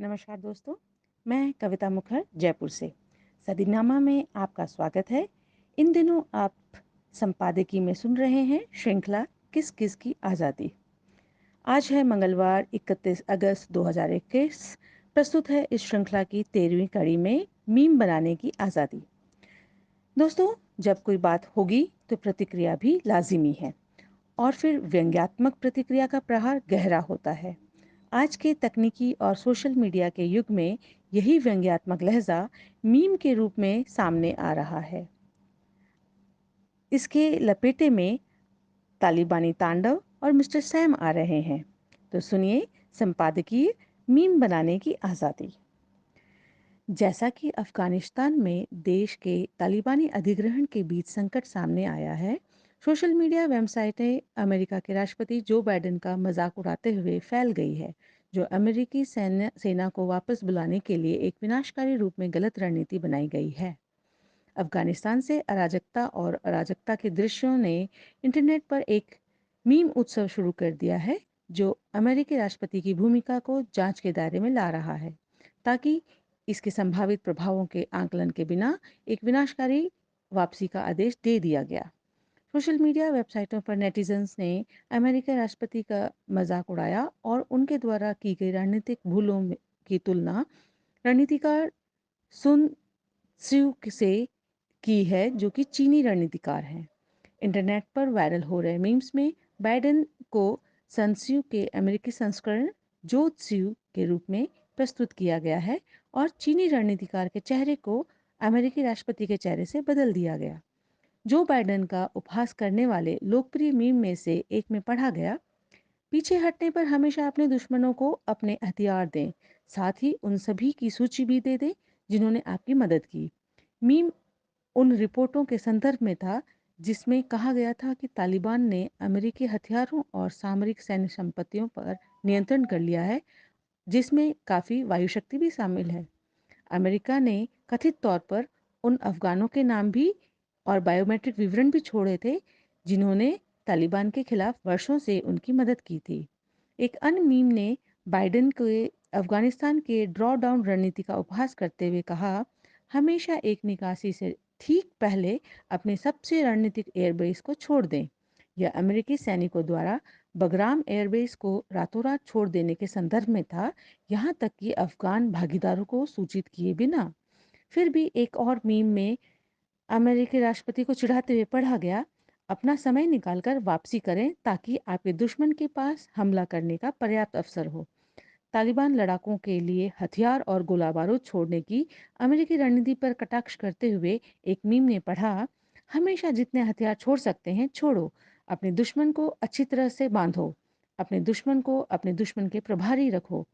नमस्कार दोस्तों, मैं कविता मुखर जयपुर से सदीनामा में आपका स्वागत है। इन दिनों आप संपादकीय में सुन रहे हैं श्रृंखला किस किस की आज़ादी। आज है मंगलवार 31 अगस्त 2021। प्रस्तुत है इस श्रृंखला की 13वीं कड़ी में मीम बनाने की आज़ादी। दोस्तों, जब कोई बात होगी तो प्रतिक्रिया भी लाजिमी है और फिर व्यंग्यात्मक प्रतिक्रिया का प्रहार गहरा होता है। आज के तकनीकी और सोशल मीडिया के युग में यही व्यंग्यात्मक लहजा मीम के रूप में सामने आ रहा है। इसके लपेटे में तालिबानी तांडव और मिस्टर सैम आ रहे हैं। तो सुनिए संपादकीय मीम बनाने की आज़ादी। जैसा कि अफगानिस्तान में देश के तालिबानी अधिग्रहण के बीच संकट सामने आया है, सोशल मीडिया वेबसाइटें अमेरिका के राष्ट्रपति जो बाइडेन का मजाक उड़ाते हुए फैल गई है, जो अमेरिकी सेना को वापस बुलाने के लिए एक विनाशकारी रूप में गलत रणनीति बनाई गई है। अफगानिस्तान से अराजकता और अराजकता के दृश्यों ने इंटरनेट पर एक मीम उत्सव शुरू कर दिया है, जो अमेरिकी राष्ट्रपति की भूमिका को जांच के दायरे में ला रहा है, ताकि इसके संभावित प्रभावों के आकलन के बिना एक विनाशकारी वापसी का आदेश दे दिया गया। सोशल मीडिया वेबसाइटों पर नेटिजन्स ने अमेरिकी राष्ट्रपति का मजाक उड़ाया और उनके द्वारा की गई रणनीतिक भूलों की तुलना रणनीतिकार सुन त्सू से की है, जो कि चीनी रणनीतिकार हैं। इंटरनेट पर वायरल हो रहे मीम्स में बाइडेन को सन त्सू के अमेरिकी संस्करण जो त्सू के रूप में प्रस्तुत किया गया है और चीनी रणनीतिकार के चेहरे को अमेरिकी राष्ट्रपति के चेहरे से बदल दिया गया। जो बाइडेन का उपहास करने वाले लोकप्रिय मीम में से एक में पढ़ा गया, पीछे हटने पर हमेशा अपने दुश्मनों को अपने हथियार दें, साथ ही उन सभी की सूची भी दे दें जिन्होंने आपकी मदद की। मीम उन रिपोर्टों के संदर्भ में था जिसमें कहा गया था कि तालिबान ने अमेरिकी हथियारों और सामरिक सैन्य संपत्तियों पर नियंत्रण कर लिया है, जिसमें काफ़ी वायुशक्ति भी शामिल है। अमेरिका ने कथित तौर पर उन अफगानों के नाम भी और बायोमेट्रिक विवरण भी छोड़े थे जिन्होंने तालिबान के खिलाफ वर्षों से उनकी मदद की थी। एक अन्य मीम ने बाइडेन के अफगानिस्तान के ड्रॉ डाउन रणनीति का उपहास करते हुए कहा, हमेशा एक निकासी से ठीक पहले अपने सबसे रणनीतिक एयरबेस को छोड़ दें। यह अमेरिकी सैनिकों द्वारा बगराम एयरबेस को रातों रात छोड़ देने के संदर्भ में था, यहाँ तक कि अफगान भागीदारों को सूचित किए बिना। फिर भी एक और मीम में अमेरिकी राष्ट्रपति को चिढ़ाते हुए पढ़ा गया, अपना समय निकालकर वापसी करें ताकि आपके दुश्मन के पास हमला करने का पर्याप्त अवसर हो। तालिबान लड़ाकों के लिए हथियार और गोला बारूद छोड़ने की अमेरिकी रणनीति पर कटाक्ष करते हुए एक मीम ने पढ़ा, हमेशा जितने हथियार छोड़ सकते हैं छोड़ो, अपने दुश्मन को अच्छी तरह से बांधो, अपने दुश्मन को अपने दुश्मन के प्रभारी रखो।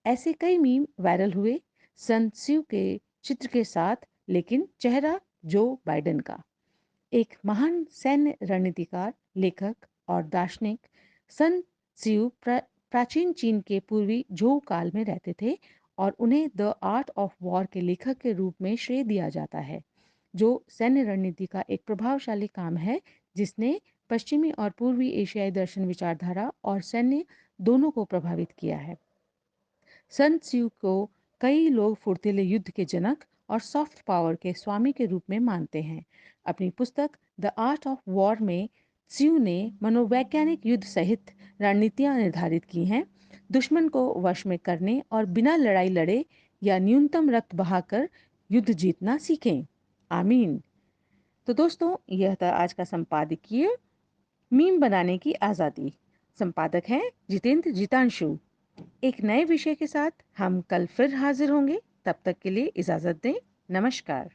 ऐसे कई मीम वायरल हुए सन त्सू के चित्र के साथ, लेकिन चेहरा जो बाइडेन का। एक महान सैन्य रणनीतिकार, लेखक और दार्शनिक सन त्सू प्राचीन चीन के पूर्वी झोउ काल में रहते थे और उन्हें द आर्ट ऑफ वॉर के लेखक के रूप में श्रेय दिया जाता है, जो सैन्य रणनीति का एक प्रभावशाली काम है जिसने पश्चिमी और पूर्वी एशियाई दर्शन, विचारधारा और सैन्य दोनों को प्रभावित किया है। सन त्सू को कई लोग फुर्तीले युद्ध के जनक और सॉफ्ट पावर के स्वामी के रूप में मानते हैं। अपनी पुस्तक द आर्ट ऑफ वॉर में त्सू ने मनोवैज्ञानिक युद्ध सहित रणनीतियां निर्धारित की हैं, दुश्मन को वश में करने और बिना लड़ाई लड़े या न्यूनतम रक्त बहाकर युद्ध जीतना सीखें। आमीन। तो दोस्तों, यह था आज का संपादकीय मीम बनाने की आज़ादी। संपादक हैं जितेंद्र जितांशु। एक नए विषय के साथ हम कल फिर हाजिर होंगे। तब तक के लिए इजाज़त दें। नमस्कार।